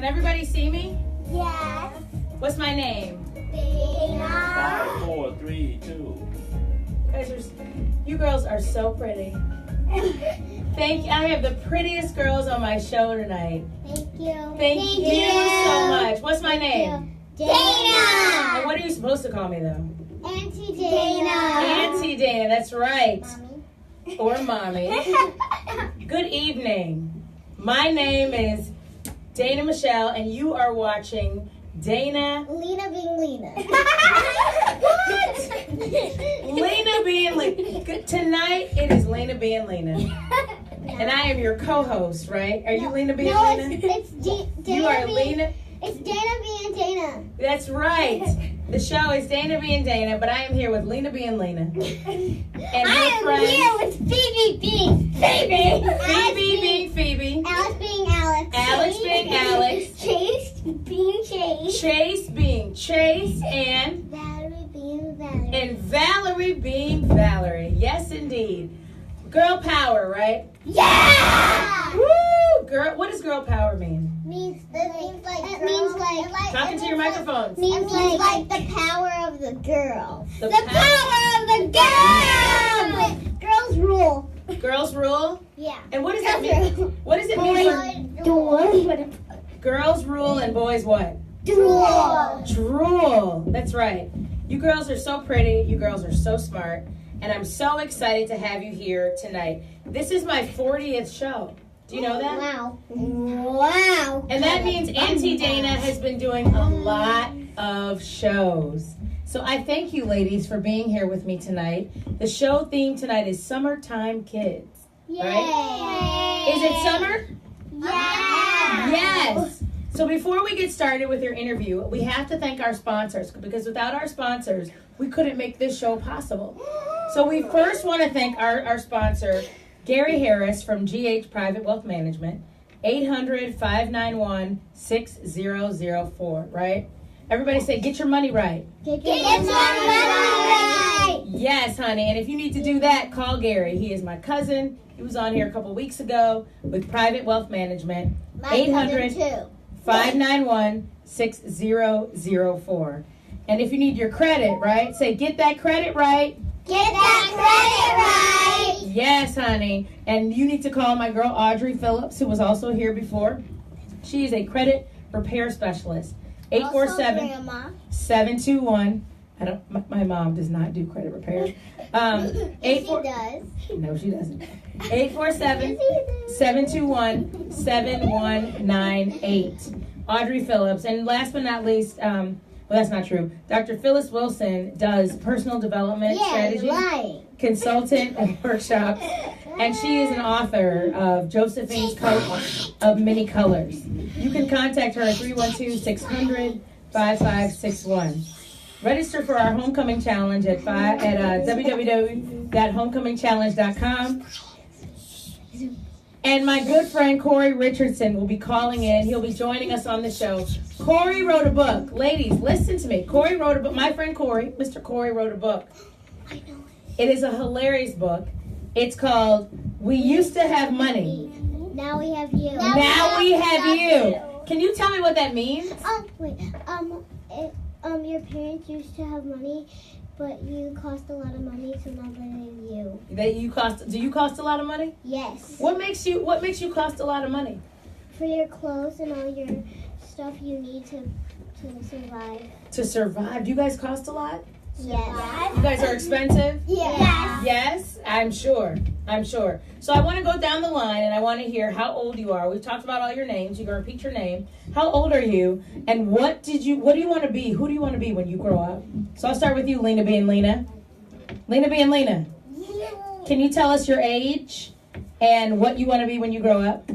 Can everybody see me? Yes. What's my name? Dana. 5, 4, 3, 2. You girls are so pretty. Thank you. I have the prettiest girls on my show tonight. Thank you. Thank you so much. What's my name? Dana. And what are you supposed to call me though? Auntie Dana. Auntie Dana, that's right. Mommy. Or mommy. Good evening. My name is Dana Michelle, and you are watching Dana. Lena being Lena. What? Lena being Lena. Tonight it is Lena being Lena. And I am your co-host, right? Are you Lena being Lena? It's Dana. You are Lena. It's Dana being Dana. That's right. The show is Dana being Dana, but I am here with Lena being Lena. And I am here with Phoebe being Phoebe. Phoebe being Phoebe. Alex being Alex. Alex being Alex. Chase being Chase. Chase being Chase. And Valerie being Valerie. And Valerie being Valerie. Yes, indeed. Girl power, right? Yeah! Woo! Girl, what does girl power mean? Means like Talking to your microphones. Means like the power of the girl. The power of the girl. Girls rule. Girls rule? Yeah. And what does that mean? What does it mean for girls rule and boys what? Drool. Drool. That's right. You girls are so pretty. You girls are so smart. And I'm so excited to have you here tonight. This is my 40th show. Do you know that? Wow. Wow. And that means Auntie Dana has been doing a lot of shows. So I thank you, ladies, for being here with me tonight. The show theme tonight is Summertime Kids. Yay. Right? Is it summer? Yeah. Yes. So before we get started with your interview, we have to thank our sponsors, because without our sponsors, we couldn't make this show possible. So we first want to thank our sponsor, Gary Harris from GH Private Wealth Management, 800-591-6004, right? Everybody say, get your money right. Get your money right. Yes, honey. And if you need to do that, call Gary. He is my cousin. He was on here a couple weeks ago with Private Wealth Management. My cousin too. 591-6004. And if you need your credit, right? Say, get that credit right. Get that credit right. Yes, honey. And you need to call my girl Audrey Phillips, who was also here before. She is a credit repair specialist. 847-721. My mom does not do credit repair. She does. No, she doesn't. 847-721-7198. Audrey Phillips. And last but not least, well, that's not true. Dr. Phyllis Wilson does personal development strategy, consultant, and workshops. And she is an author of Josephine's Coat of Many Colors. You can contact her at 312-600-5561. Register for our homecoming challenge at www.homecomingchallenge.com. And my good friend Corey Richardson will be calling in. He'll be joining us on the show. Corey wrote a book. Ladies, listen to me. Corey wrote a book. My friend Corey, Mr. Corey, wrote a book. I know It is a hilarious book. It's called We Used to Have Money. Now we have you. Now we have you. Can you tell me what that means? Wait. Your parents used to have money, but you cost a lot of money, so now they have you. Do you cost a lot of money? Yes. What makes you cost a lot of money? For your clothes and all your stuff you need to survive. To survive. Do you guys cost a lot? Yes. You guys are expensive? Yes. Yes, I'm sure. So I want to go down the line and I want to hear how old you are. We've talked about all your names. You can repeat your name. How old are you? And what do you want to be? Who do you want to be when you grow up? So I'll start with you, Lena being Lena. Lena being Lena. Can you tell us your age and what you want to be when you grow up?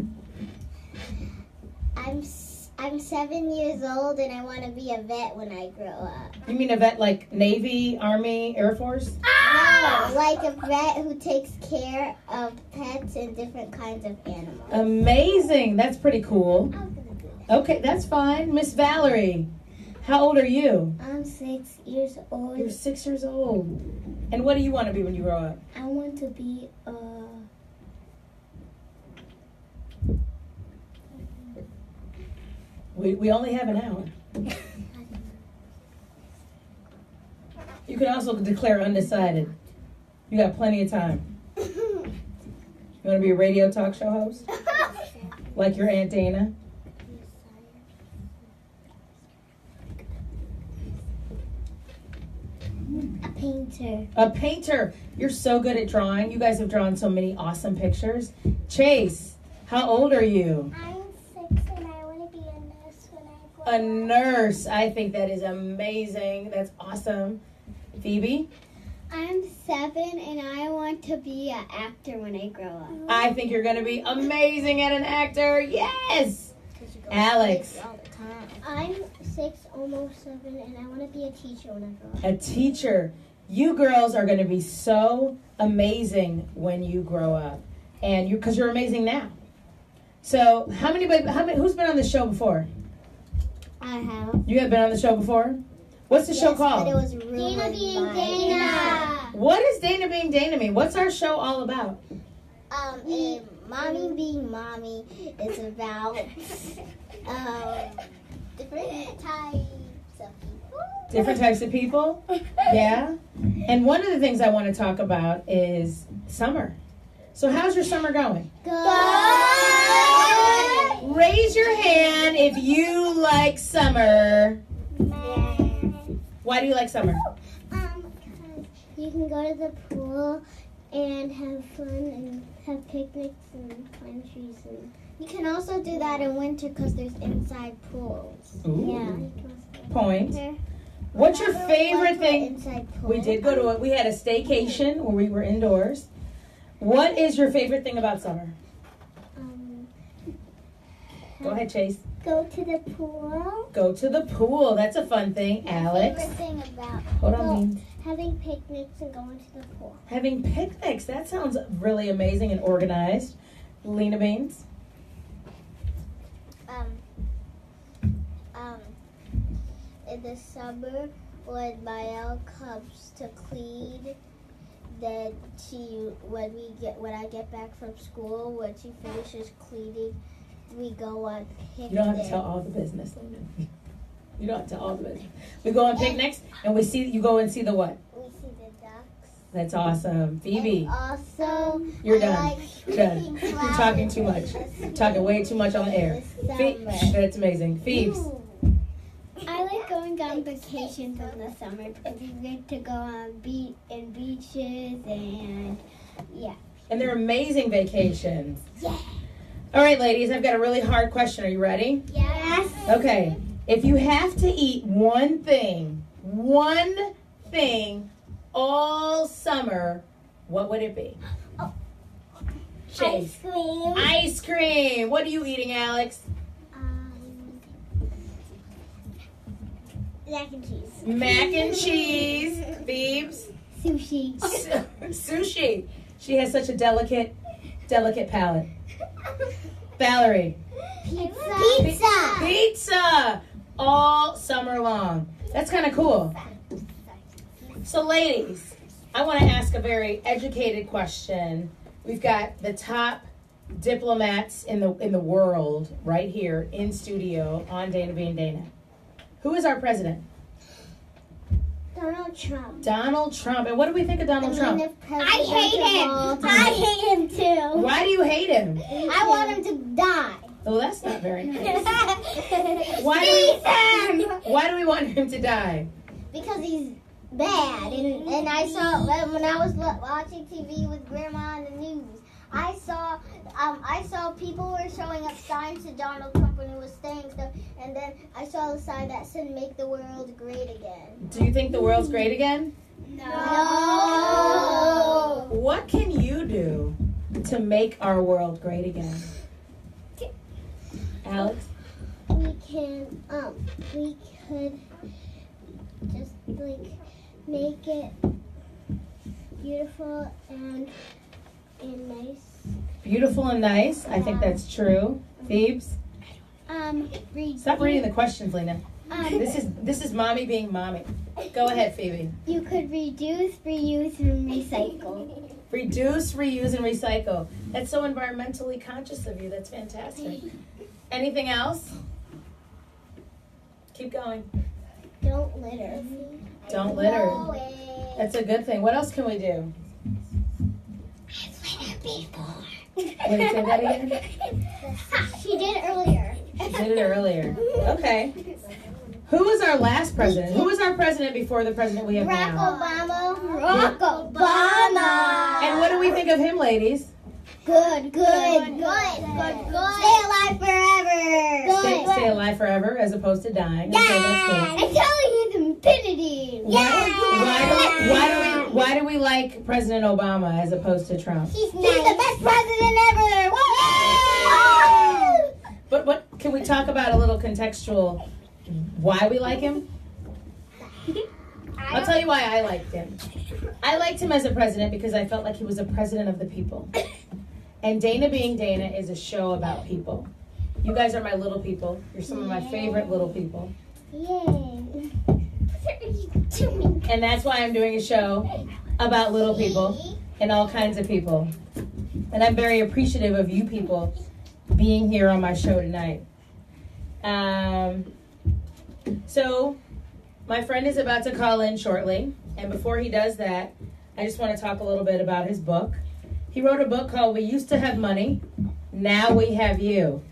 I'm 7 years old and I want to be a vet when I grow up. You mean a vet like Navy, Army, Air Force? No, like a vet who takes care of pets and different kinds of animals. Amazing. That's pretty cool. I was gonna do that. Okay, that's fine. Miss Valerie, how old are you? I'm 6 years old. You're 6 years old. And what do you want to be when you grow up? I want to be We only have an hour. You can also declare undecided. You got plenty of time. You want to be a radio talk show host? Like your Aunt Dana? A painter. A painter. You're so good at drawing. You guys have drawn so many awesome pictures. Chase, how old are you? I'm 6 and I want to be a nurse when I grow up. A nurse. I think that is amazing. That's awesome. Phoebe? I'm 7 and I want to be an actor when I grow up. I think you're going to be amazing at an actor. Yes. Alex? I'm 6, almost 7, and I want to be a teacher when I grow up. A teacher. You girls are going to be so amazing when you grow up. And because you're amazing now. So, how many, who's been on the show before? I have. You have been on the show before? What's the show called? But it was really Dana being Dana. What does Dana being Dana mean? What's our show all about? Mommy being mommy is about different types of people. Different types of people? Yeah. And one of the things I want to talk about is summer. So how's your summer going? Good. Raise your hand if you like summer. Why do you like summer? Because you can go to the pool and have fun and have picnics and climb trees. And you can also do that in winter because there's inside pools. Ooh. Yeah. Point. What's your favorite thing? Inside pool. We did go to we had a staycation where we were indoors. What is your favorite thing about summer? Go ahead, Chase. Go to the pool. Go to the pool. That's a fun thing. Alex. Favorite thing about Hold on. having picnics and going to the pool. Having picnics. That sounds really amazing and organized. Lena Beans. In the summer, when Mael comes to clean, then when I get back from school, when she finishes cleaning, we go on picnics. You don't have to tell all the business, Lena. You don't have to tell all the business. We go on picnics and you go and see the what? We see the ducks. That's awesome. Phoebe. And also, You're done. Like You're done. You're talking too much. Talking way too much on the air. That's amazing. Phoebes. I like going on vacations in the summer because we get to go on beaches and yeah. And they're amazing vacations. Yeah. All right, ladies, I've got a really hard question. Are you ready? Yes. Okay. If you have to eat one thing all summer, what would it be? Oh. Chase. Ice cream. Ice cream. What are you eating, Alex? Mac and cheese. Mac and cheese. Phoebes. Sushi. Sushi. She has such a delicate palate. Valerie. Pizza. Pizza. All summer long. That's kind of cool. So, ladies, I want to ask a very educated question. We've got the top diplomats in the world right here in studio on Dana Being Dana. Who is our president? Donald Trump. Donald Trump. And what do we think of Donald Trump? I hate him. I hate him too. Why do you hate him? I want him to die. Oh, that's not very nice. Why Why do we want him to die? Because he's bad. And I saw when I was watching TV with Grandma on the news. I saw people were showing up signs to Donald Trump when he was saying stuff, and then I saw the sign that said "Make the world great again." Do you think the world's great again? No. What can you do to make our world great again? Alex? We could just make it beautiful and nice. Beautiful and nice. I think that's true. Phoebes? Stop reading the questions, Lena. This is mommy being mommy. Go ahead, Phoebe. You could reduce, reuse, and recycle. Reduce, reuse, and recycle. That's so environmentally conscious of you. That's fantastic. Anything else? Keep going. Don't litter. Don't litter. No way. That's a good thing. What else can we do? Wait, say that again? She did it earlier. She did it earlier. Okay. Who was our last president? Who was our president before the president we have Barack now? Obama. Barack Obama. And what do we think of him, ladies? Good. Stay alive forever. Stay alive forever as opposed to dying. Okay, that's cool. Until he's infinity. Why do we like President Obama as opposed to Trump? He's the best president ever. But what can we talk about a little contextual why we like him? I'll tell you why I liked him. I liked him as a president because I felt like he was a president of the people. And Dana Being Dana is a show about people. You guys are my little people. You're some of my favorite little people. Yay. What are you doing? And that's why I'm doing a show about little people and all kinds of people. And I'm very appreciative of you people being here on my show tonight. So my friend is about to call in shortly. And before he does that, I just want to talk a little bit about his book. He wrote a book called We Used to Have Money, Now We Have You.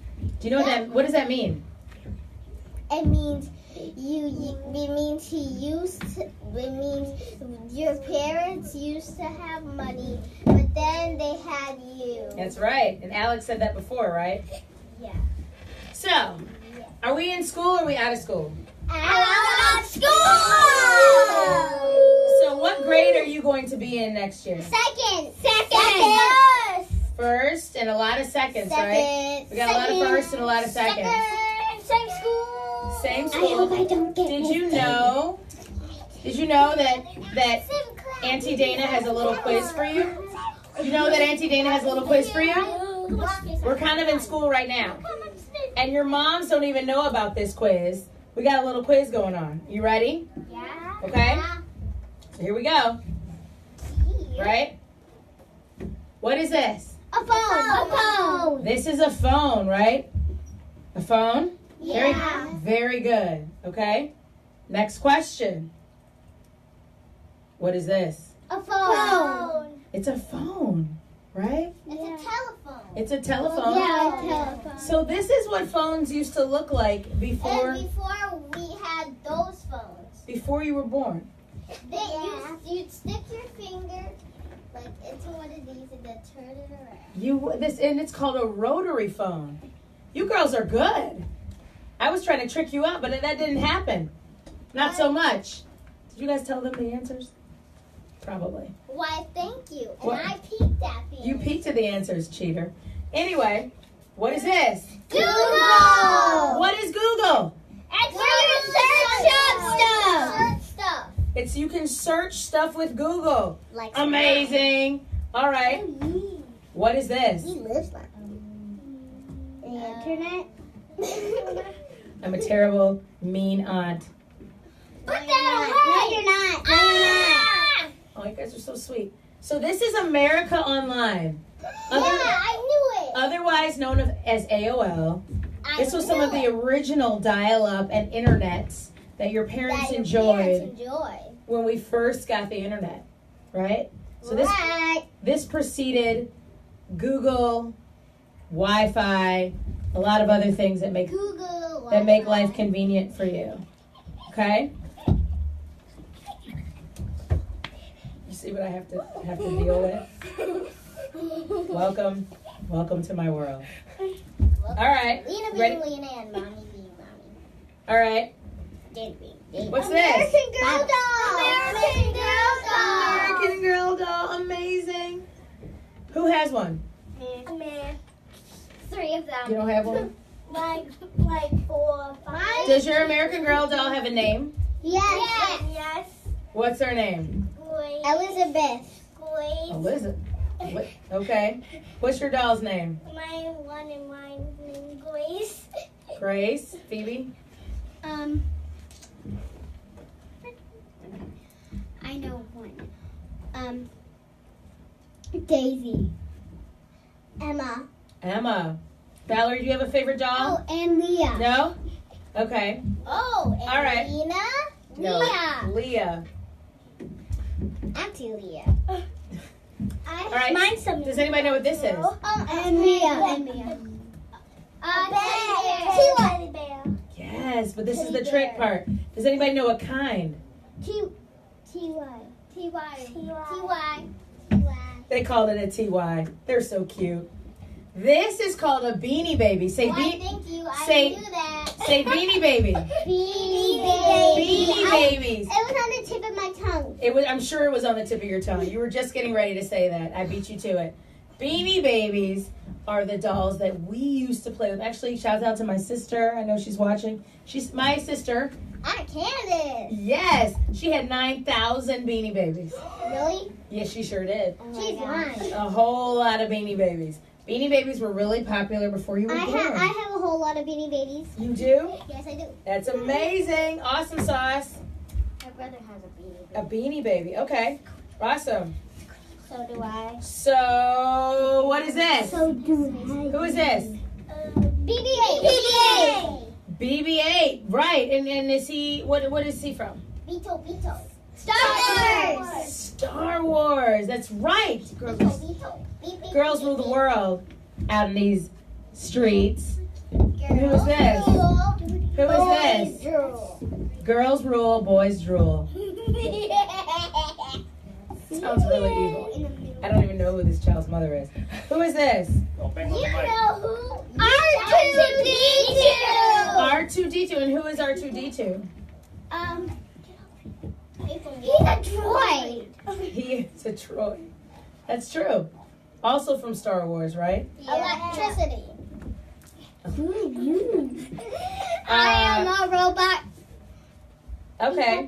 Do you know what does that mean? It means it means your parents used to have money, but then they had you. That's right. And Alex said that before, right? Yeah. So, are we in school or are we out of school? Out of school! So what grade are you going to be in next year? Second. First, and a lot of seconds, right? We got a lot of firsts and a lot of seconds. Same school. Same I school. hope I don't get Did you know that Auntie Dana has a little quiz for you? You know that Auntie Dana has a little quiz for you? We're kind of in school right now. And your moms don't even know about this quiz. We got a little quiz going on. You ready? Yeah. Okay? So here we go. Right? What is this? A phone. This is a phone, right? A phone? Yeah. Very good. Okay? Next question. What is this? A phone. It's a phone, right? It's a telephone. It's a telephone. Yeah, a telephone. So this is what phones used to look like before And before we had those phones, before you were born. you'd stick your finger like into one of these and then turn it around. And it's called a rotary phone. You girls are good. I was trying to trick you out, but that didn't happen. Not so much. Did you guys tell them the answers? Probably. Why, thank you. And What? I peeked at the You peeked at the answers, cheater. Anyway, what is this? Google! What is Google? It's where you search stuff. It's you can search stuff with Google. Like Amazing. All right. What is this? He lives like the internet. I'm a terrible, mean aunt. Put that away. No, you're not. No, you're not. Oh, you guys are so sweet. So this is America Online. I knew it. Otherwise known as AOL. This was some of the original dial-up and internets that your parents enjoyed when we first got the internet, right? So this preceded Google, Wi-Fi, a lot of other things that make life convenient for you. Okay? You see what I have to deal with? Welcome to my world. All right. Lena Ready? being Lena and Mommy being Mommy. All right. Dana being Dana. What's American this? Girl doll. American Girl doll. American Girl doll. Amazing. Who has one? Man. 3 of them. You don't have one? Like 4 or 5. Does your American Girl doll have a name? Yes. What's her name? Elizabeth. Elizabeth. Okay. What's your doll's name? Mine and mine named Grace. Grace? Phoebe? I know one. Daisy. Emma. Emma. Valerie, do you have a favorite doll? Oh, and Leah. No? Okay. Oh, and All right. Lena? No. Leah. Leah. Auntie Leah. All right. Mine's something. Does anybody know what this is? And Mia. And Mia. Teddy bear. Yes, but this is the Teddy trick bear. part. Does anybody know what kind? T-Y. They called it a TY. They're so cute. This is called a Beanie Baby. Say Why, thank you. I say- knew that. Say Beanie Baby. Beanie Beanie Babies. It was on the tip of my tongue. It was. I'm sure it was on the tip of your tongue. You were just getting ready to say that. I beat you to it. Beanie Babies are the dolls that we used to play with. Actually, shout out to my sister. I know she's watching. She's my sister. Aunt Candace. Yes, she had 9,000 Beanie Babies. Really? Yes, she sure did. She's lying. A whole lot of Beanie Babies. Beanie Babies were really popular before you were born. I have a whole lot of Beanie Babies. You do? Yes, I do. That's amazing. Awesome sauce. My brother has a Beanie Baby. A Beanie Baby. Okay. Awesome. So do I. So, what is this? So do Who is this? BB-8. BB-8. BB-8. Right. And is he, what is he from? Beetle. Star Wars. Star Wars. That's right. Beetle. Girls rule the world out in these streets. Who is this? Who is this? Girls rule, boys drool. Sounds really evil. I don't even know who this child's mother is. Who is this? Don't bang on You the mic. know who? R2-D2. R2-D2. And who is R2-D2? He's a droid. He is a droid. That's true. Also from Star Wars, right? Electricity. I am a robot. Okay.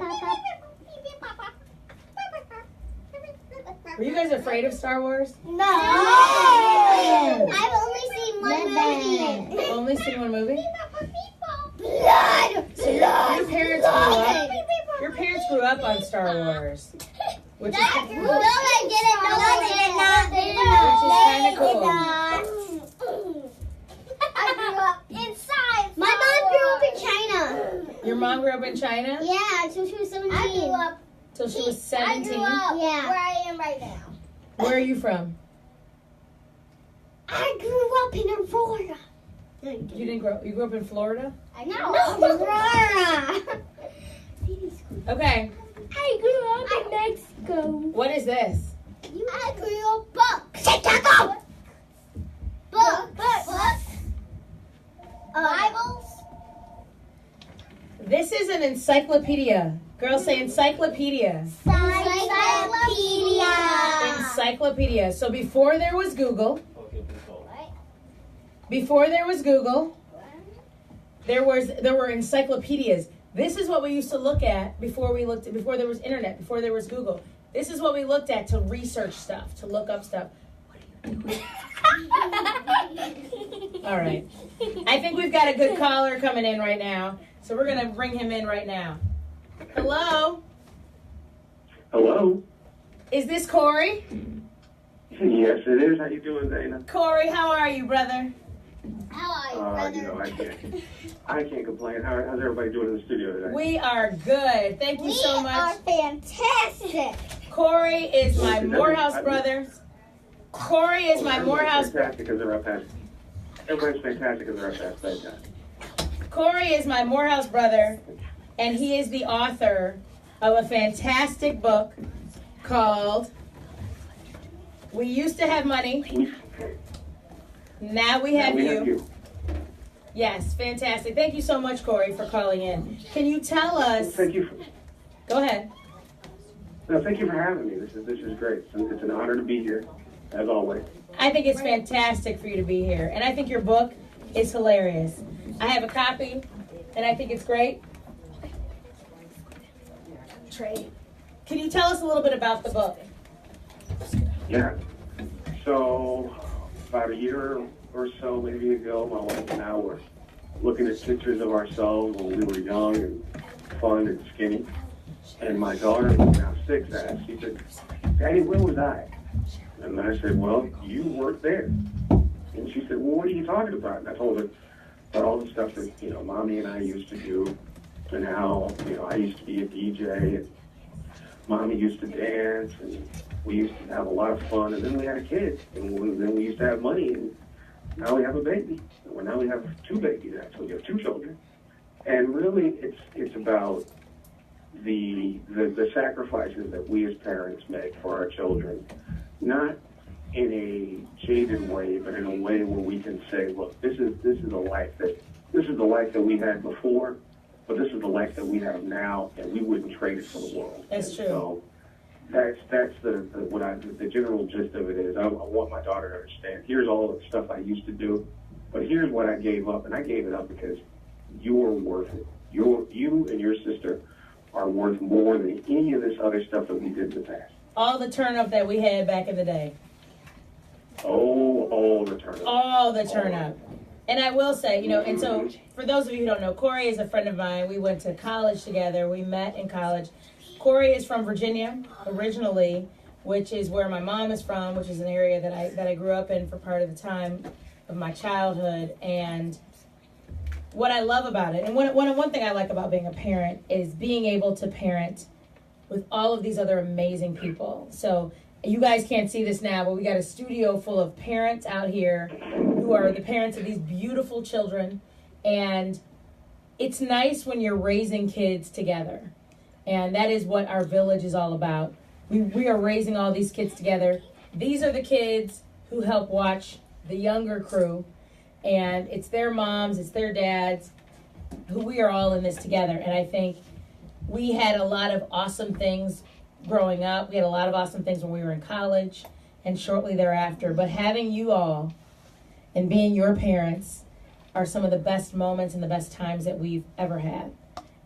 Were you guys afraid of Star Wars? No. I've only seen one movie. Only seen one movie? Blood. So your parents grew up. Your parents grew up on Star Wars, which is No, they didn't. No, they did not. They did not. Which is kinda cool. I grew up in science. My mom grew up in China. Your mom grew up in China Yeah, until she was 17. I grew up. till she was 17. Yeah. Where I am right now. Where are you from? I grew up in Aurora. You didn't grow. You grew up in Florida. No, Aurora. Okay. I grew up in Mexico. What is this? I grew up books. Chicago. Books. Bibles. This is an encyclopedia. Girls say encyclopedia. Encyclopedia. Encyclopedia. So before there was Google, Okay, control. there were encyclopedias. This is what we used to look at before there was internet, before there was Google. This is what we looked at to research stuff, to look up stuff. All right. I think we've got a good caller coming in right now. So we're going to bring him in right now. Hello? Hello? Is this Corey? Yes, it is. How you doing, Dana? Corey, how are you, brother? How are you, brother? You know, I can't complain. How's everybody doing in the studio today? We are good. Thank you so We much. are fantastic. Corey is my Morehouse brother. Corey is my Morehouse brother. Fantastic as they're up past. Everybody's fantastic as they're up past bedtime. Corey is my Morehouse brother, and he is the author of a fantastic book called We Used to Have Money, Now We Have You. Yes, fantastic. Thank you so much, Corey, for calling in. Can you tell us? Thank you. Go ahead. No, thank you for having me. This is great. It's an honor to be here, as always. I think it's fantastic for you to be here, and I think your book is hilarious. I have a copy, and I think it's great. Trade. Can you tell us a little bit about the book? Yeah. So, about a year or so, maybe ago, my wife and I were looking at pictures of ourselves when we were young and fun and skinny. And my daughter, who's now 6, asked, she said, "Daddy, where was I?" And I said, "Well, you weren't there." And she said, "Well, what are you talking about?" And I told her But all the stuff that, Mommy and I used to do, and how, I used to be a DJ, and Mommy used to dance, and we used to have a lot of fun, and then we had a kid, and then we used to have money, and now we have a baby. Well, now we have 2 babies, actually. We have 2 children. And really, it's about the sacrifices that we as parents make for our children, not in a jaded way, but in a way where we can say, look, this is the life that we had before, but this is the life that we have now, and we wouldn't trade it for the world. That's true. So that's the general gist of it is I want my daughter to understand. Here's all the stuff I used to do, but here's what I gave up, and I gave it up because you're worth it. You and your sister are worth more than any of this other stuff that we did in the past. All the turn up that we had back in the day. Oh, all the turn up. All the turn up. And I will say, and so for those of you who don't know, Corey is a friend of mine. We went to college together. We met in college. Corey is from Virginia originally, which is where my mom is from, which is an area that I grew up in for part of the time of my childhood. And what I love about it, and one thing I like about being a parent is being able to parent with all of these other amazing people. So you guys can't see this now, but we got a studio full of parents out here who are the parents of these beautiful children. And it's nice when you're raising kids together. And that is what our village is all about. We are raising all these kids together. These are the kids who help watch the younger crew. And it's their moms, it's their dads, who we are all in this together. And I think we had a lot of awesome things growing up. We had a lot of awesome things when we were in college and shortly thereafter. But having you all and being your parents are some of the best moments and the best times that we've ever had.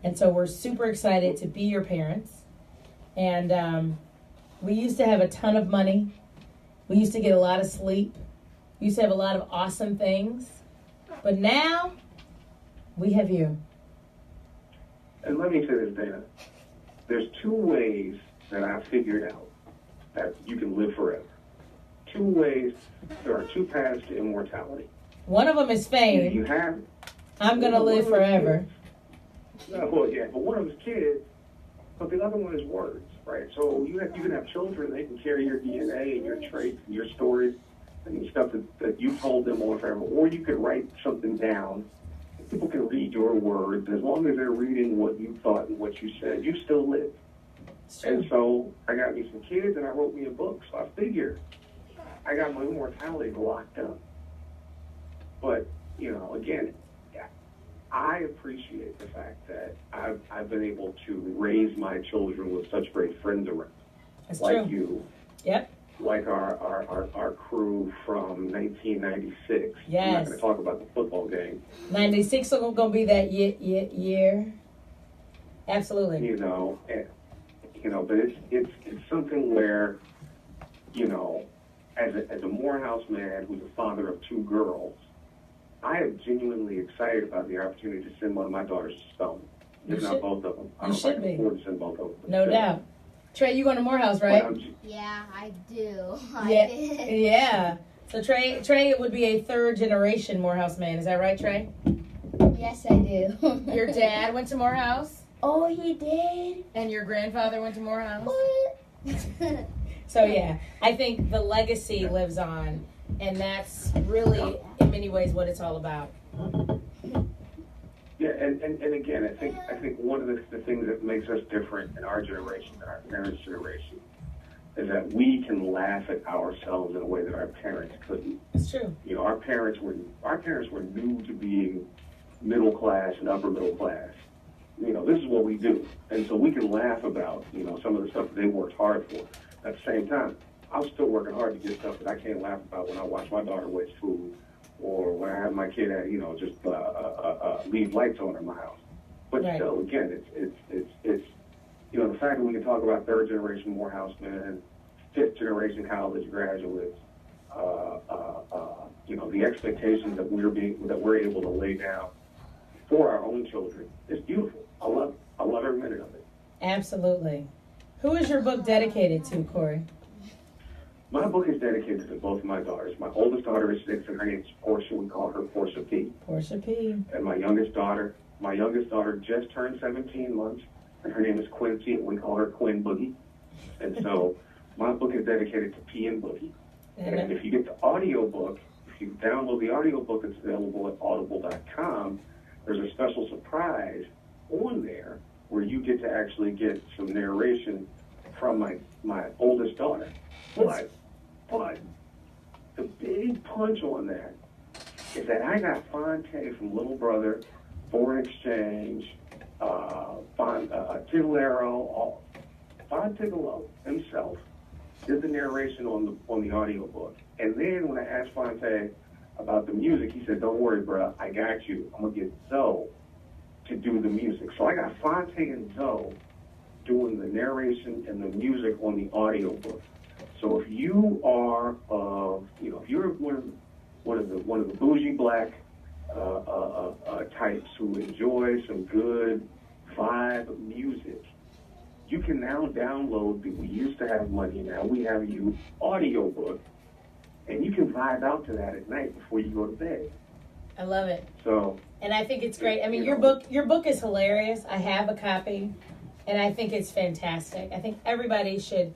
And so we're super excited to be your parents. And we used to have a ton of money. We used to get a lot of sleep. We used to have a lot of awesome things. But now, we have you. And let me say this, Dana. There's 2 ways that I figured out that you can live forever. 2 ways. There are 2 paths to immortality. One of them is fame. You have. I'm going to live forever. No, well, yeah, but one of them is kids, but the other one is words, right? So you can have children, they can carry your DNA and your traits and your stories and the stuff that you told them on forever. Or you could write something down. People can read your words. As long as they're reading what you thought and what you said, you still live. And so I got me some kids and I wrote me a book. So I figured I got my immortality locked up. But, again, I appreciate the fact that I've been able to raise my children with such great friends around. That's like true. You. Yep. Like our crew from 1996. Yes. I'm not going to talk about the football game. 96 is going to be that year. Absolutely. But it's something where, as a Morehouse man who's a father of 2 girls, I am genuinely excited about the opportunity to send one of my daughters to Spelman. If not both of them. I don't know if I can afford to send both of them. No doubt. Trey, you going to Morehouse, right? Yeah, I do. Yeah. So Trey would be a 3rd generation Morehouse man. Is that right, Trey? Yes, I do. Your dad went to Morehouse? Oh, he did? And your grandfather went to Morehouse? What? So, yeah, I think the legacy lives on. And that's really, in many ways, what it's all about. Yeah, and again, I think one of the things that makes us different in our generation than our parents' generation is that we can laugh at ourselves in a way that our parents couldn't. It's true. Our parents were new to being middle class and upper middle class. This is what we do, and so we can laugh about some of the stuff that they worked hard for. At the same time, I'm still working hard to get stuff that I can't laugh about when I watch my daughter waste food, or when I have my kid just leave lights on in my house. But right. Still, again, it's the fact that we can talk about 3rd generation Morehouse men, 5th generation college graduates, the expectations that we're able to lay down for our own children. It's beautiful. I love every minute of it. Absolutely. Who is your book dedicated to, Corey? My book is dedicated to both of my daughters. My oldest daughter is 6, and her name is Portia. We call her Portia P. Portia P. And my youngest daughter just turned 17 months, and her name is Quincy, and we call her Quinn Boogie. And so my book is dedicated to P and Boogie. And if you get the audiobook, if you download the audiobook, it's available at audible.com. There's a special surprise on there where you get to actually get some narration from my oldest daughter. But the big punch on that is that I got Fonte from Little Brother, Foreign Exchange, Tiglero, Fontigolo himself did the narration on the audiobook. And then when I asked Fonte about the music, he said, "Don't worry, bro, I got you. I'm going to get Zoe to do the music." So I got Fonte and Zoe doing the narration and the music on the audiobook. So if you are, if you're one of the bougie black types who enjoy some good vibe music, you can now download we used to have money, now we have you audiobook, and you can vibe out to that at night before you go to bed. I love it. So, and I think it's great. I mean, your book is hilarious. I have a copy, and I think it's fantastic. I think everybody should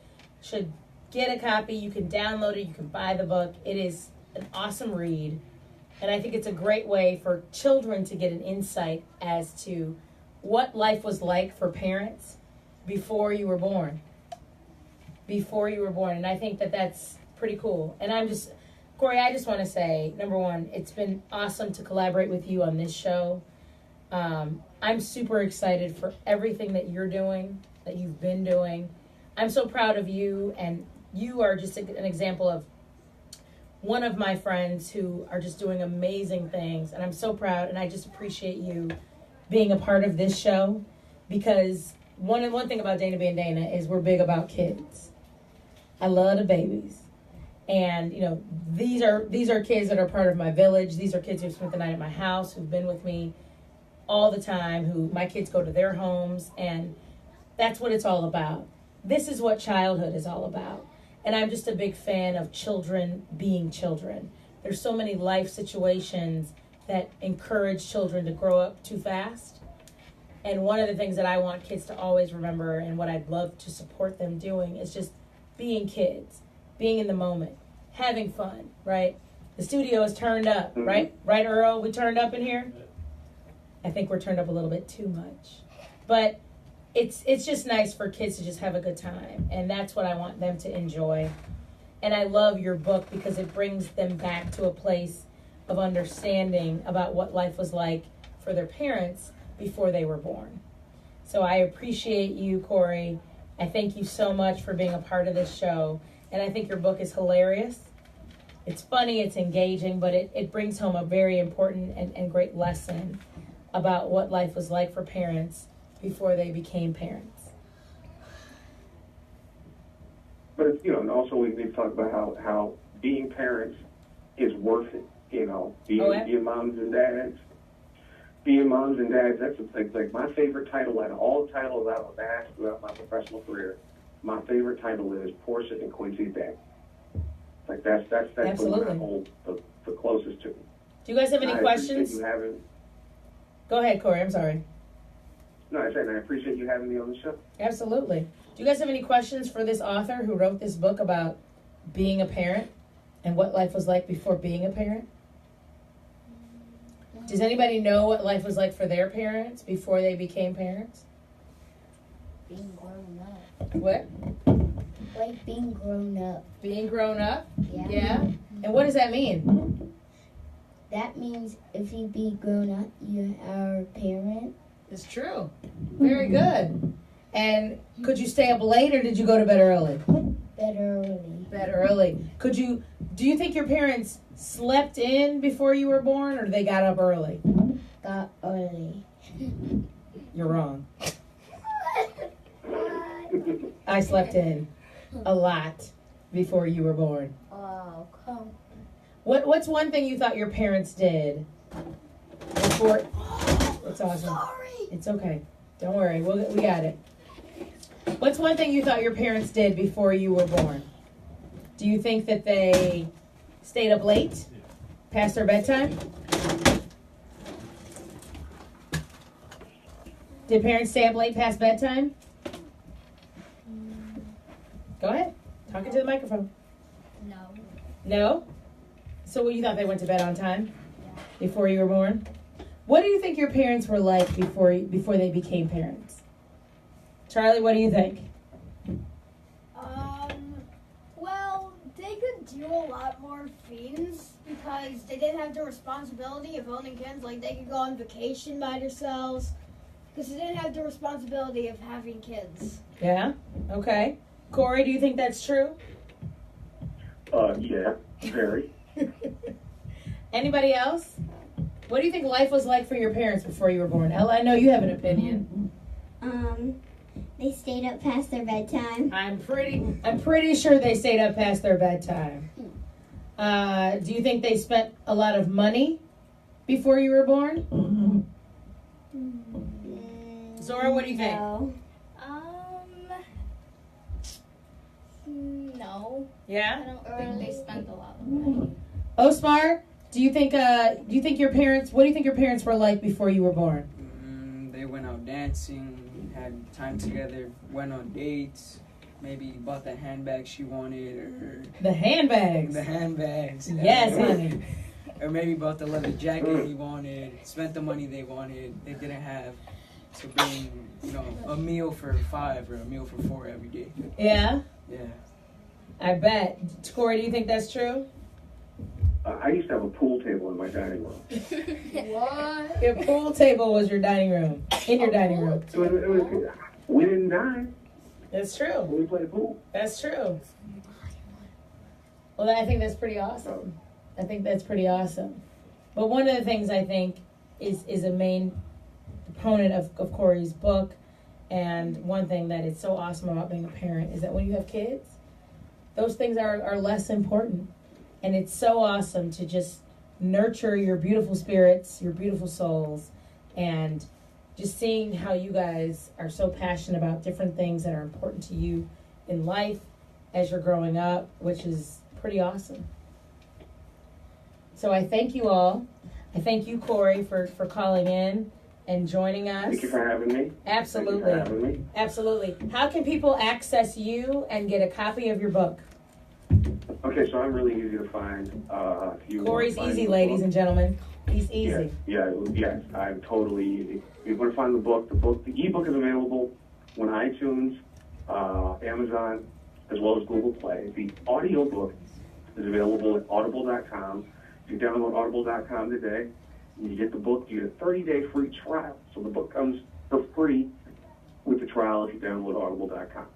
get a copy. You can download it. You can buy the book. It is an awesome read, and I think it's a great way for children to get an insight as to what life was like for parents before you were born. And I think that that's pretty cool. And Corey, I just want to say, number one, it's been awesome to collaborate with you on this show. I'm super excited for everything that you're doing, that you've been doing. I'm so proud of you, and you are just an example of one of my friends who are just doing amazing things. And I'm so proud, and I just appreciate you being a part of this show, because one thing about Dana being Dana is we're big about kids. I love the babies. And, these are kids that are part of my village. These are kids who've spent the night at my house, who've been with me all the time, who my kids go to their homes, and that's what it's all about. This is what childhood is all about. And I'm just a big fan of children being children. There's so many life situations that encourage children to grow up too fast. And one of the things that I want kids to always remember, and what I'd love to support them doing, is just being kids, being in the moment, having fun, right? The studio is turned up, right? Right, Earl? We turned up in here? I think we're turned up a little bit too much. But it's just nice for kids to just have a good time. And that's what I want them to enjoy. And I love your book because it brings them back to a place of understanding about what life was like for their parents before they were born. So I appreciate you, Corey. I thank you so much for being a part of this show. And I think your book is hilarious. It's funny, it's engaging, but it brings home a very important and great lesson about what life was like for parents before they became parents. But it's, and also we need to talk about how being parents is worth it. Being moms and dads. Being moms and dads, that's like my favorite title out of all the titles I've asked throughout my professional career. My favorite title is Portia and Quincy's Dad. Like that's the one I hold the closest to. Do you guys have any questions? Go ahead, Corey. I'm sorry. No, I appreciate you having me on the show. Absolutely. Do you guys have any questions for this author who wrote this book about being a parent and what life was like before being a parent? Does anybody know what life was like for their parents before they became parents? Being grown up. What? Like being grown up. Being grown up? Yeah. Yeah? And what does that mean? That means if you be grown up, you are a parent. It's true. Very good. And could you stay up late or did you go to bed early? Bed early. Bed early. Do you think your parents slept in before you were born or they got up early? Got early. You're wrong. I slept in a lot before you were born. Oh, come. What's one thing you thought your parents did before? It's awesome. Sorry. It's okay. Don't worry. We got it. What's one thing you thought your parents did before you were born? Do you think that they stayed up late, past their bedtime? Did parents stay up late past bedtime? Go ahead. Talk into the microphone. No. No? So what, you thought they went to bed on time? Before you were born? What do you think your parents were like before they became parents? Charlie, what do you think? Well, they could do a lot more things because they didn't have the responsibility of owning kids. Like, they could go on vacation by themselves because they didn't have the responsibility of having kids. Yeah? Okay. Corey, do you think that's true? Yeah, very. Anybody else? What do you think life was like for your parents before you were born? Ella, I know you have an opinion. They stayed up past their bedtime. I'm pretty sure they stayed up past their bedtime. Do you think they spent a lot of money before you were born? Zora, what do you think? No. No. Yeah? I don't think they spent a lot of money. Osmar, do you think your parents, what do you think your parents were like before you were born? They went out dancing, had time together, went on dates, maybe bought the handbag she wanted, or The handbags. the handbags. Yes, honey. Or maybe bought the leather jacket he wanted, spent the money they didn't have, to bring, a meal for 5 or a meal for 4 every day. Yeah? Yeah. I bet. Corey, do you think that's true? I used to have a pool table in my dining room. What? Your pool table was your dining room. In your dining room. We didn't dine. That's true. We played pool. That's true. Well, I think that's pretty awesome. I think that's pretty awesome. But one of the things I think is a main component of Corey's book, and one thing that is so awesome about being a parent is that when you have kids, those things are less important. And it's so awesome to just nurture your beautiful spirits, your beautiful souls, and just seeing how you guys are so passionate about different things that are important to you in life as you're growing up, which is pretty awesome. So I thank you all. I thank you, Corey, for calling in and joining us. Thank you for having me. Absolutely. Thank you for having me. Absolutely. How can people access you and get a copy of your book? Okay, so I'm really easy to find. If you Corey's want to find easy, the ladies book. and gentlemen. He's easy. Yes, I'm totally easy. If you want to find the book, the ebook is available on iTunes, Amazon, as well as Google Play. The audio book is available at audible.com. If you download audible.com today, and you get the book, you get a 30-day free trial. So the book comes for free with the trial if you download audible.com.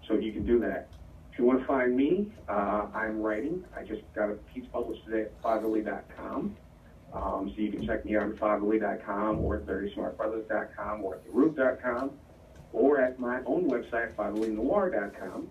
So you can do that. If you want to find me, I'm writing. I just got a piece published today at fiveily.com. So you can check me out at fiveily.com or at verysmartbrothers.com or at theroot.com or at my own website, fiveillynoir.com.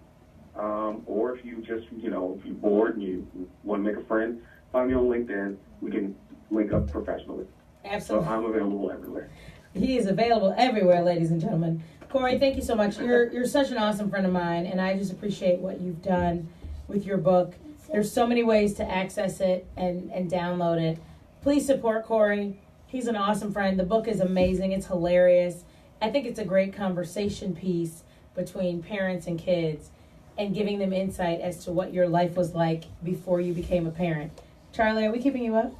Or if you just, if you're bored and you want to make a friend, find me on LinkedIn. We can link up professionally. Absolutely. So I'm available everywhere. He is available everywhere, ladies and gentlemen. Corey, thank you so much. You're such an awesome friend of mine, and I just appreciate what you've done with your book. There's so many ways to access it and download it. Please support Corey. He's an awesome friend. The book is amazing. It's hilarious. I think it's a great conversation piece between parents and kids and giving them insight as to what your life was like before you became a parent. Charlie, are we keeping you up?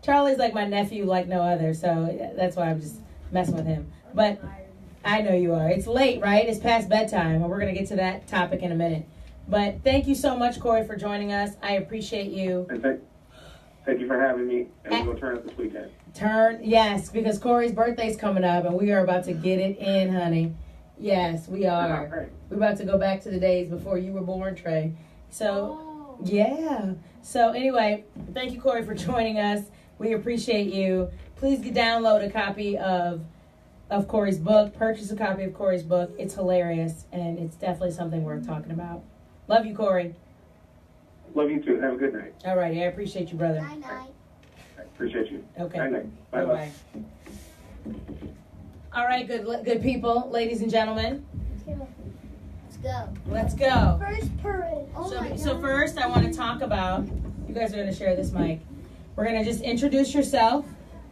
Charlie's like my nephew like no other, so that's why I'm just messing with him. But I know you are. It's late, right? It's past bedtime, and we're going to get to that topic in a minute. But thank you so much, Corey, for joining us. I appreciate you. And thank you for having me. And we're going to turn up this weekend. Yes, because Corey's birthday's coming up, and we are about to get it in, honey. Yes, we are. Right. We're about to go back to the days before you were born, Trey. So, yeah. So anyway, thank you, Corey, for joining us. We appreciate you. Please download a copy of Corey's book. Purchase a copy of Corey's book. It's hilarious, and it's definitely something worth talking about. Love you, Corey. Love you too. Have a good night. All righty. I appreciate you, brother. Night-night. I appreciate you. Okay. Night-night. Bye-bye. All right, good people, ladies and gentlemen. go. Let's go. First parade. Oh my God. So first, I want to talk about. You guys are going to share this mic. We're going to just introduce yourself.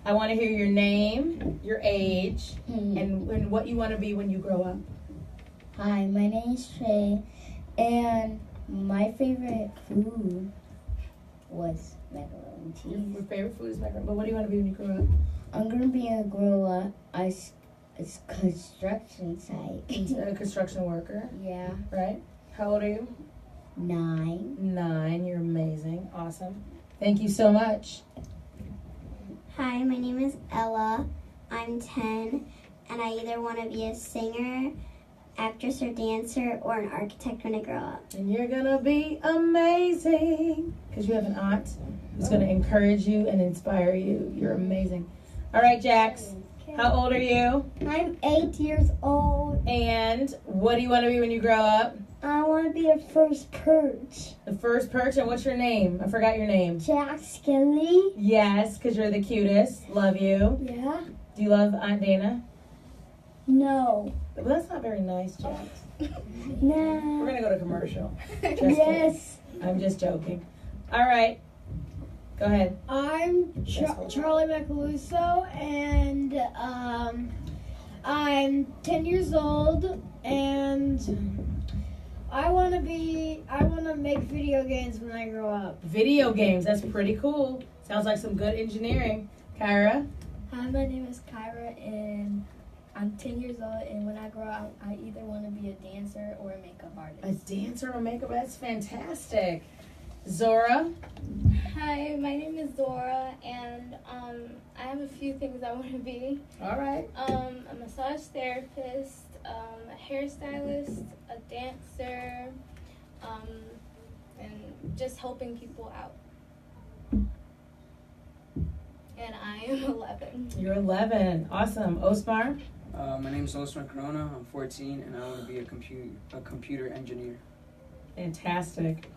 I want to hear your name, your age, and what you want to be when you grow up. Hi, my name is Trey, and my favorite food was macaroni and cheese. Your favorite food is macaroni. But what do you want to be when you grow up? I'm gonna be a grow up as construction site. A construction worker, Yeah, right? How old are you? 9. 9. You're amazing. Awesome. Thank you so much. Hi, my name is Ella. I'm 10, and I either want to be a singer, actress, or dancer, or an architect when I grow up. And you're going to be amazing. Because you have an aunt who's going to encourage you and inspire you. You're amazing. All right, Jax. How old are you? I'm 8 years old. And what do you want to be when you grow up? I want to be a first perch. The first perch. And what's your name? I forgot your name. Jack Skelly. Yes, because you're the cutest. Love you. Yeah. Do you love Aunt Dana? No. Well, that's not very nice, Jax. No. We're going to go to commercial. Just Yes. kidding. I'm just joking. All right. Go ahead. I'm Charlie Macaluso, and I'm 10 years old, and I want to make video games when I grow up. Video games. That's pretty cool. Sounds like some good engineering. Kyra? Hi, my name is Kyra, and I'm 10 years old, and when I grow up, I either want to be a dancer or a makeup A artist. dancer or makeup? That's fantastic. Zora? Hi, my name is Zora, and I have a few things I want to be. All right. A massage therapist, a hairstylist, a dancer, and just helping people out. And I am 11. You're 11. Awesome. Osmar? My name is Osman Corona. I'm 14, and I want to be a computer engineer. Fantastic.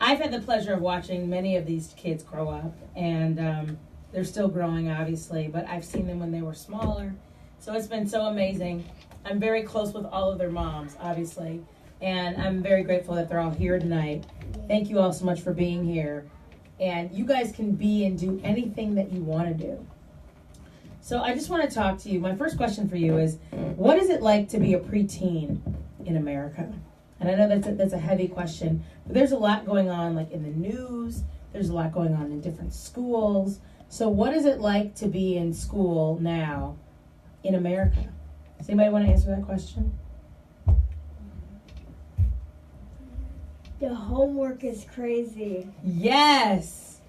I've had the pleasure of watching many of these kids grow up, and they're still growing, obviously, but I've seen them when they were smaller. So it's been so amazing. I'm very close with all of their moms, obviously, and I'm very grateful that they're all here tonight. Thank you all so much for being here. And you guys can be and do anything that you want to do. So I just want to talk to you. My first question for you is, what is it like to be a preteen in America? And I know that's a heavy question, but there's a lot going on, like in the news. There's a lot going on in different schools. So what is it like to be in school now in America? Does anybody want to answer that question? The homework is crazy. Yes.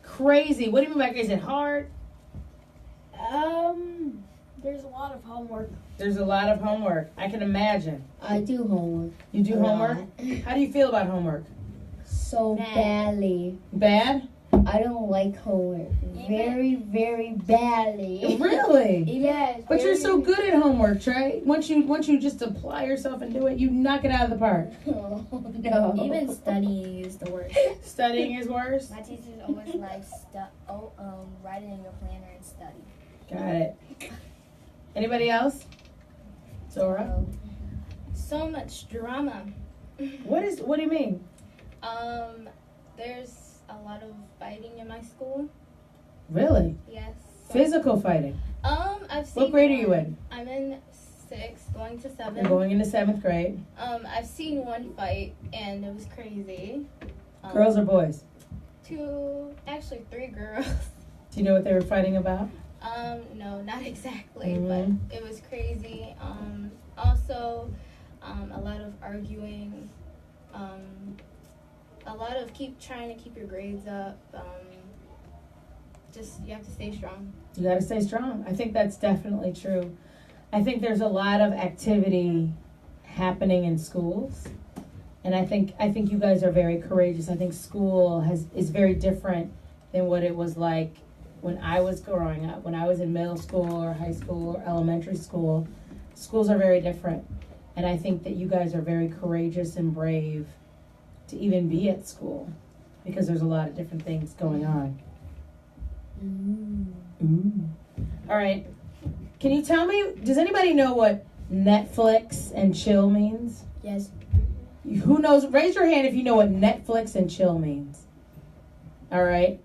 Crazy. What do you mean by crazy? Is it hard? There's a lot of homework. There's a lot of homework. I can imagine. I do homework. You do A homework? lot. How do you feel about homework? So badly. Bad? I don't like homework. Very, very badly. Really? Yes. But you're so good at homework, Trey. Once you just apply yourself and do it, you knock it out of the park. Oh, no. Even studying is the worst. Studying is worse? My teachers always like write it in your planner and study. Got it. Anybody else? Zora? So much drama. What do you mean? There's a lot of fighting in my school. Really? Yes. Physical fighting? I've seen. What grade are you in? I'm in 6th, going to 7th. You're going into 7th grade. I've seen one fight, and it was crazy. Girls or boys? Actually 3 girls. Do you know what they were fighting about? No, not exactly, Mhm. but it was crazy. Also, a lot of arguing. A lot of trying to keep your grades up. Just you have to stay strong. You got to stay strong. I think that's definitely true. I think there's a lot of activity happening in schools, and I think you guys are very courageous. I think school is very different than what it was like when I was growing up. When I was in middle school or high school or elementary school, schools are very different, and I think that you guys are very courageous and brave to even be at school because there's a lot of different things going on. All right. Can you tell me, does anybody know what Netflix and chill means? Yes. Who knows? Raise your hand if you know what Netflix and chill means. All right.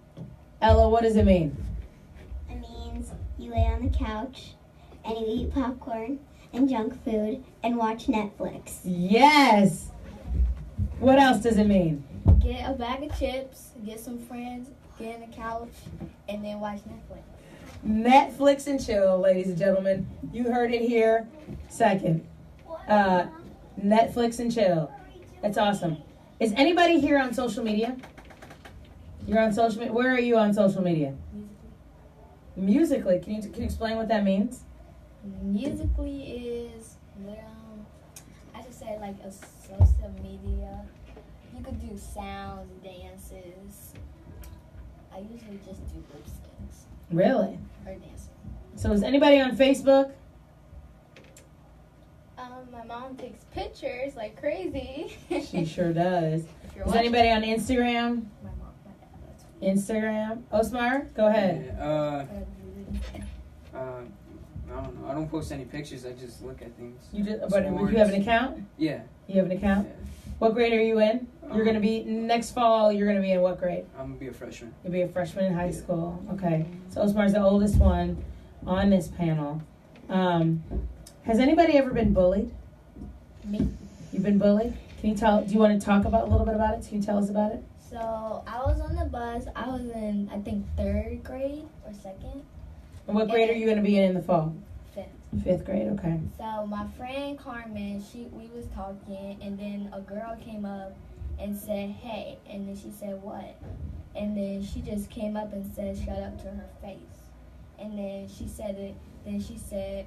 Ella, what does it mean? It means you lay on the couch and you eat popcorn and junk food and watch Netflix. Yes. What else does it mean? Get a bag of chips, get some friends, get on the couch, and then watch Netflix. Netflix and chill, ladies and gentlemen. You heard it here. Second. Netflix and chill. That's awesome. Is anybody here on social media? You're on social media. Where are you on social media? Musically. Can you explain what that means? Musically is, I should say like a social media. You could do sounds, dances. I usually just do lip syncs Really? or dancing. So is anybody on Facebook? My mom takes pictures like crazy. She sure does. If you're Is watching- anybody on Instagram? My mom, my dad, that's Instagram? Osmar, go ahead. Yeah, I don't know. I don't post any pictures. I just look at things. You just, but Sports. you have an account? Yeah. You have an account? Yeah. What grade are you in? You're gonna be next fall. You're gonna be in what grade? I'm gonna be a freshman. You'll be a freshman in high school. Okay. So Osmar's the oldest one on this panel. Has anybody ever been bullied? Me. You've been bullied? Can you tell? Do you want to talk about a little bit about it? Can you tell us about it? So I was on the bus. I was in, I think, 3rd grade or 2nd. And what grade are you gonna be in the fall? 5th. 5th grade. Okay. So my friend Carmen, we was talking, and then a girl came up and said, "Hey," and then she said, "What?" And then she just came up and said, "Shut up" to her face. And then she said it. Then she said,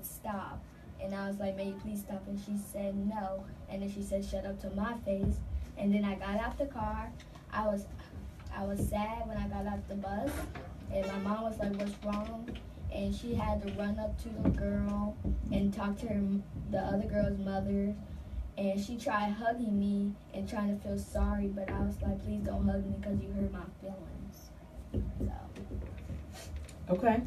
"Stop." And I was like, "May you please stop?" And she said, "No." And then she said, "Shut up" to my face. And then I got out the car. I was sad when I got out the bus, and my mom was like, "What's wrong?" And she had to run up to the girl and talk to the other girl's mother. And she tried hugging me and trying to feel sorry, but I was like, "Please don't hug me because you hurt my feelings." So. Okay.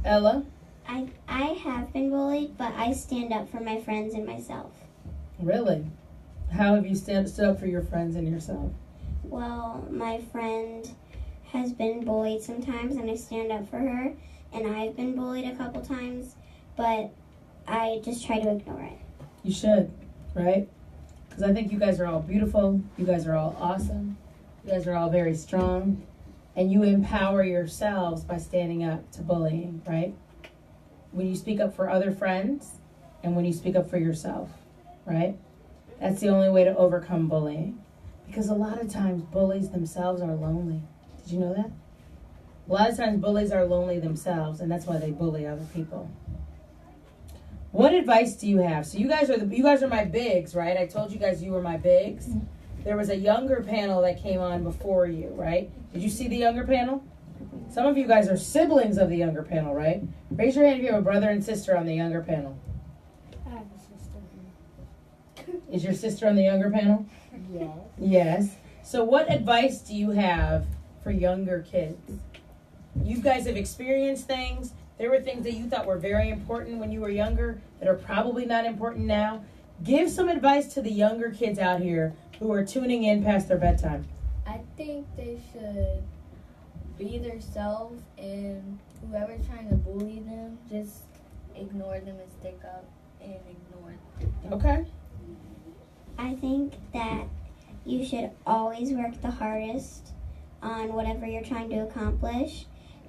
Ella? I have been bullied, but I stand up for my friends and myself. Really? How have you stood up for your friends and yourself? Well, my friend has been bullied sometimes, and I stand up for her. And I've been bullied a couple times, but I just try to ignore it. You should, right? Because I think you guys are all beautiful. You guys are all awesome. You guys are all very strong. And you empower yourselves by standing up to bullying, right? When you speak up for other friends and when you speak up for yourself, right? That's the only way to overcome bullying. Because a lot of times bullies themselves are lonely. Did you know that? A lot of times bullies are lonely themselves, and that's why they bully other people. What advice do you have? So you guys are my bigs, right? I told you guys you were my bigs. There was a younger panel that came on before you, right? Did you see the younger panel? Some of you guys are siblings of the younger panel, right? Raise your hand if you have a brother and sister on the younger panel. I have a sister. Is your sister on the younger panel? Yes. Yes. So what advice do you have for younger kids? You guys have experienced things. There were things that you thought were very important when you were younger that are probably not important now. Give some advice to the younger kids out here who are tuning in past their bedtime. I think they should be themselves, and whoever's trying to bully them, just ignore them and stick up and ignore them. Okay. I think that you should always work the hardest on whatever you're trying to accomplish,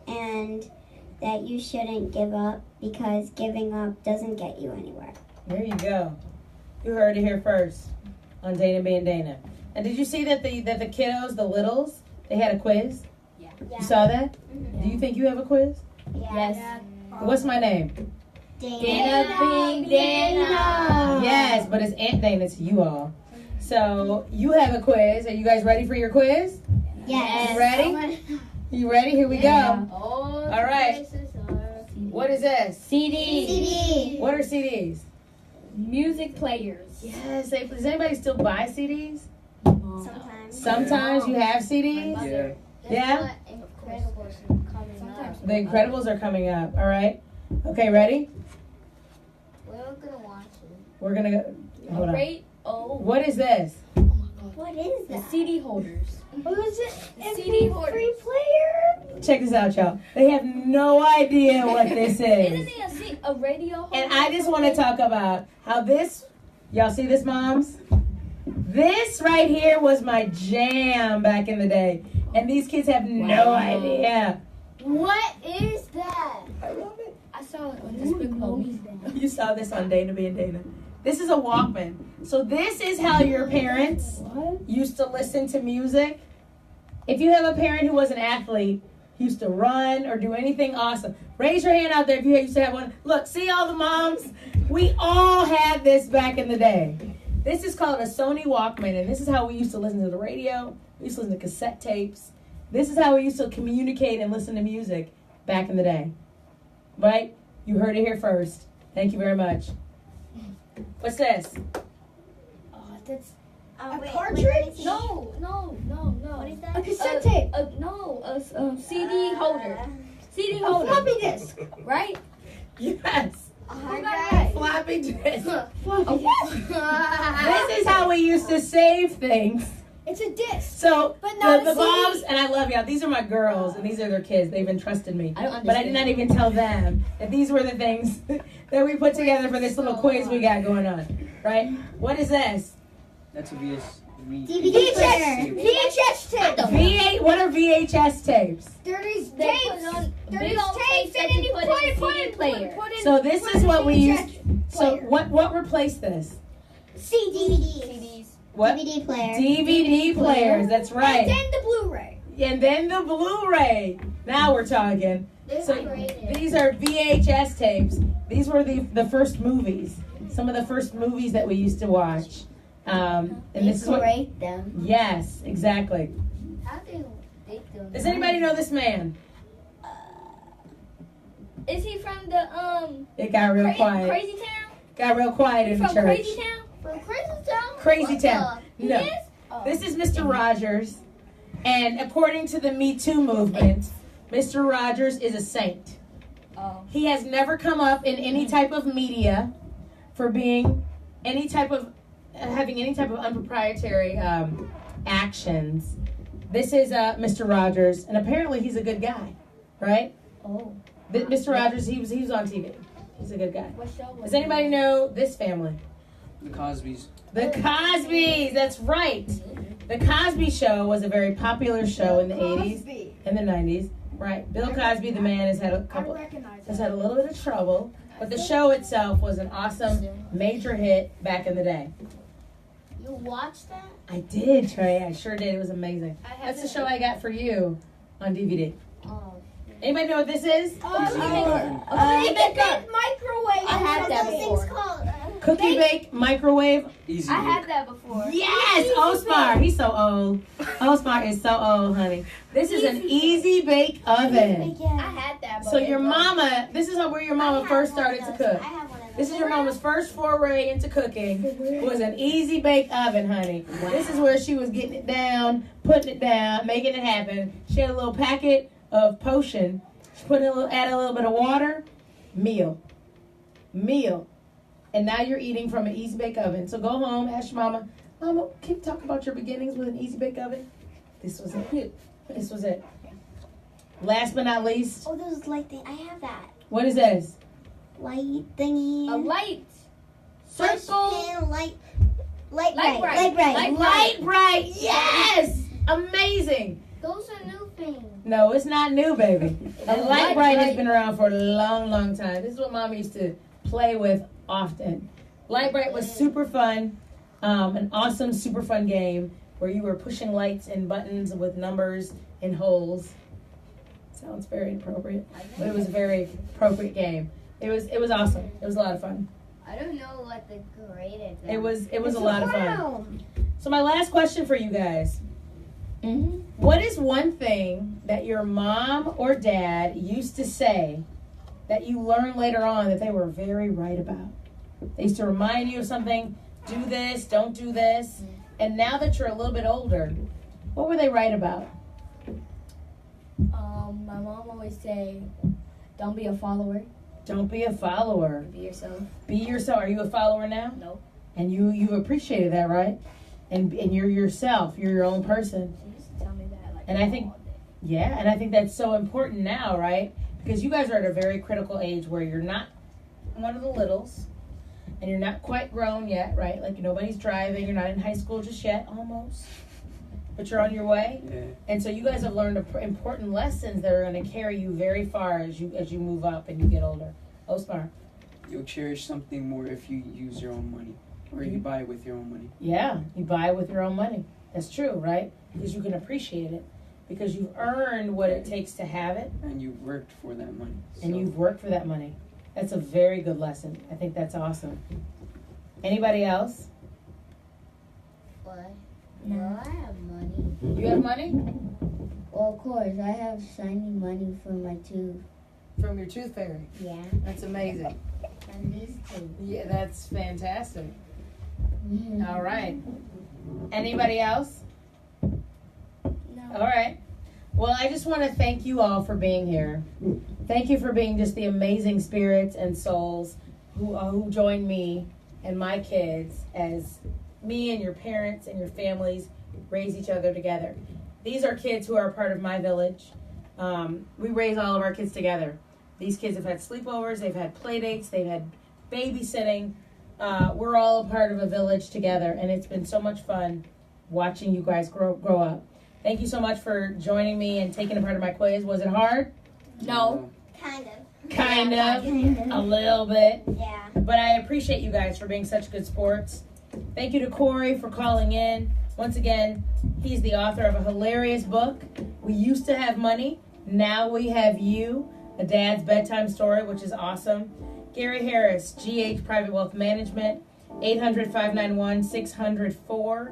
and that you shouldn't give up, because giving up doesn't get you anywhere. There you go. You heard it here first on Dana being Dana. And did you see that the kiddos, the littles, they had a quiz? Yeah. You saw that? Do you think you have a quiz? Yes. What's my name? Dana being Dana. Yes, but it's Aunt Dana to you all. So you have a quiz. Are you guys ready for your quiz? Yes. You ready? You ready? Here we go. All right. What is this? CD. What are CDs? Music players. Yes. Does anybody still buy CDs? Sometimes. Sometimes you have CDs? Yeah. Yeah? Incredibles are coming up. The Incredibles are coming up. All right. Okay, ready? We're gonna watch it. We're going to go. Hold on. Rate Oh. What is this? What is The that? CD holders. What was it? The CD holders. MP3 player? Check this out, y'all. They have no idea what this Isn't is. it a radio holder? And I just want to talk about how this, y'all see this, moms? This right here was my jam back in the day. And these kids have no Wow. idea. What is that? I love it. I saw it on Despicable. You saw this on Dana being Dana. This is a Walkman. So this is how your parents used to listen to music. If you have a parent who was an athlete, used to run or do anything awesome, raise your hand out there if you used to have one. Look, see all the moms? We all had this back in the day. This is called a Sony Walkman, and this is how we used to listen to the radio. We used to listen to cassette tapes. This is how we used to communicate and listen to music back in the day. Right? You heard it here first. Thank you very much. What's this? Oh, that's A cartridge? No. What is that? a cassette tape. A CD holder. CD A holder. floppy disk. Right? Yes. Who got it? Floppy disk. Floppy disk. This is how we used to save things. It's a disc. So But not the a CD. moms, and I love y'all. These are my girls, and these are their kids. They've entrusted me. I don't But I did not even tell them that these were the things that we put together for this little quiz we got going on. Right? What is this? That's a DVD player. VHS tape. What are VHS tapes? There's They tapes. put on There's big old tapes tapes and that then you you put put in it, a put CD it, player. put it. So this put is it what in we VHS used. So player. what replaced this? CDs. CDs. What? DVD player. DVD players. That's And right. then the Blu-ray. And then the Blu-ray. Now we're talking. So these are VHS tapes. These were the first movies. Some of the first movies that we used to watch. And this is what. Break them. Yes, exactly. How do they do Does anybody know this man? Is he from the It got real quiet. Crazy Town? Got real quiet in the From church. Crazy Town? From Crazy Town? Crazy Town. He No. is? Oh. This is Mr. Rogers. And according to the Me Too movement, Mr. Rogers is a saint. Oh. He has never come up in any type of media for being any type of having any type of unproprietary actions. This is Mr. Rogers, and apparently he's a good guy, right? Oh. Mr. Rogers, he was on TV. He's a good guy. What show was Does anybody know this family? The Cosbys. The Cosbys. That's right. The Cosby Show was a very popular show in the 80s Cosby. and the 90s. Right. Bill Cosby, the man, has had a I couple. recognize Has that. had a little bit of trouble, but the show itself was an awesome major hit back in the day. You watched that? I did, Trey. I sure did. It was amazing. That's the show I got for you on DVD. Oh. Anybody know what this is? Big microwave. I had that Those before. things called. Cookie bake microwave. Easy. I had that before. Yes, Osmar. He's so old. Osmar is so old, honey. This is an easy bake oven. I had that. So your mama, this is where your mama first started to cook. I have one of those. This is your mama's first foray into cooking. Was an easy bake oven, honey. This is where she was getting it down, putting it down, making it happen. She had a little packet of potion. She put add a little bit of water. Meal. And now you're eating from an easy bake oven. So go home, ask your mama, Mama, can you talk about your beginnings with an easy bake oven? This was it. This was it. Last but not least, Oh, those light thing. I have that. what is this? Light thingy. A light. Circle. Circle. Light Light bright. bright. Light bright. Light Light bright. Yes. Amazing. Those are new things. No, it's not new, baby. And Oh, Light Light Bright has Bright. been around for a long, long time. This is what Mom used to play with often. Light Bright was super fun, an awesome, super fun game where you were pushing lights and buttons with numbers and holes. Sounds very inappropriate, but it was a very appropriate game. It was awesome. It was a lot of fun. I don't know what the grade is. It was a lot of fun. So my last question for you guys. What is one thing that your mom or dad used to say that you learned later on that they were very right about? They used to remind you of something, do this, don't do this. And now that you're a little bit older, what were they right about? My mom always say, "Don't be a follower. Don't be a follower. Be yourself." Be yourself. Are you a follower now? No. And you've appreciated that, right? And you're yourself. You're your own person. She used to tell me that like And I think, all day. yeah, and I think that's so important now, right? Because you guys are at a very critical age where you're not one of the littles, and you're not quite grown yet, right? Like nobody's driving, you're not in high school just yet, almost, but you're on your way. Yeah. And so you guys have learned important lessons that are going to carry you very far as you move up and you get older. Oh, smart. You'll cherish something more if you use your own money, or you buy it with your own money. Yeah, you buy with your own money. That's true, right? Because you can appreciate it. Because you've earned what it takes to have it. And you worked for that money. And you've worked for that money. That's a very good lesson. I think that's awesome. Anybody else? What? No. Well, I have money. You have money? Well, of course, I have shiny money from my tooth. From your tooth fairy. Yeah, That's amazing. and these two. Yeah, that's fantastic. Mhm. All right. Anybody else? No. All right. Well, I just want to thank you all for being here. Thank you for being just the amazing spirits and souls who join me and my kids as me and your parents and your families raise each other together. These are kids who are a part of my village. We raise all of our kids together. These kids have had sleepovers, they've had play dates, they've had babysitting. We're all a part of a village together, and it's been so much fun watching you guys grow up. Thank you so much for joining me and taking a part of my quiz. Was it hard? No. Kind of. Kind of. A little bit. Yeah. But I appreciate you guys for being such good sports. Thank you to Corey for calling in. Once again, he's the author of a hilarious book. We used to have money. Now we have you. A Dad's Bedtime Story, which is awesome. Gary Harris, GH Private Wealth Management, 800-591-604.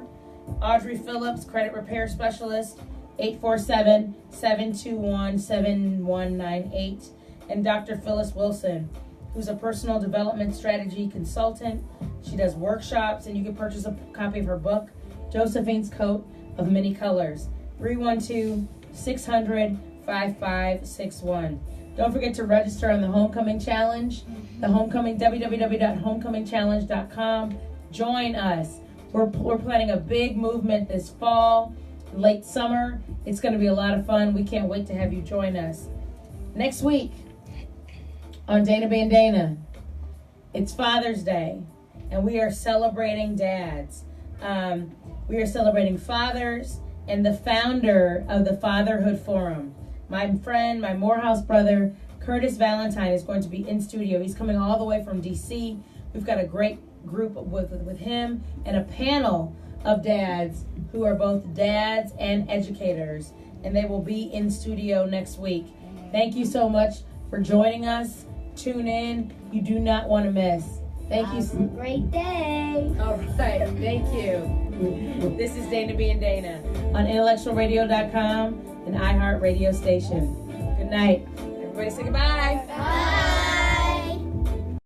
Audrey Phillips, Credit Repair Specialist, 847-721-7198. And Dr. Phyllis Wilson, who's a personal development strategy consultant. She does workshops, and you can purchase a copy of her book, Josephine's Coat of Many Colors, 312-600-5561. Don't forget to register on the Homecoming Challenge, www.homecomingchallenge.com. Join us. We're planning a big movement this fall, late summer. It's going to be a lot of fun. We can't wait to have you join us. Next week on Dana Being Dana, it's Father's Day, and we are celebrating dads. We are celebrating fathers and the founder of the Fatherhood Forum. My friend, my Morehouse brother, Curtis Valentine, is going to be in studio. He's coming all the way from D.C. We've got a great group with him and a panel of dads who are both dads and educators, and they will be in studio next week. Thank you so much for joining us. Tune in. You do not want to miss. Thank you. Have a great day. All right. Thank you. This is Dana Being Dana on intellectualradio.com and iHeart Radio Station. Good night. Everybody say goodbye. Bye.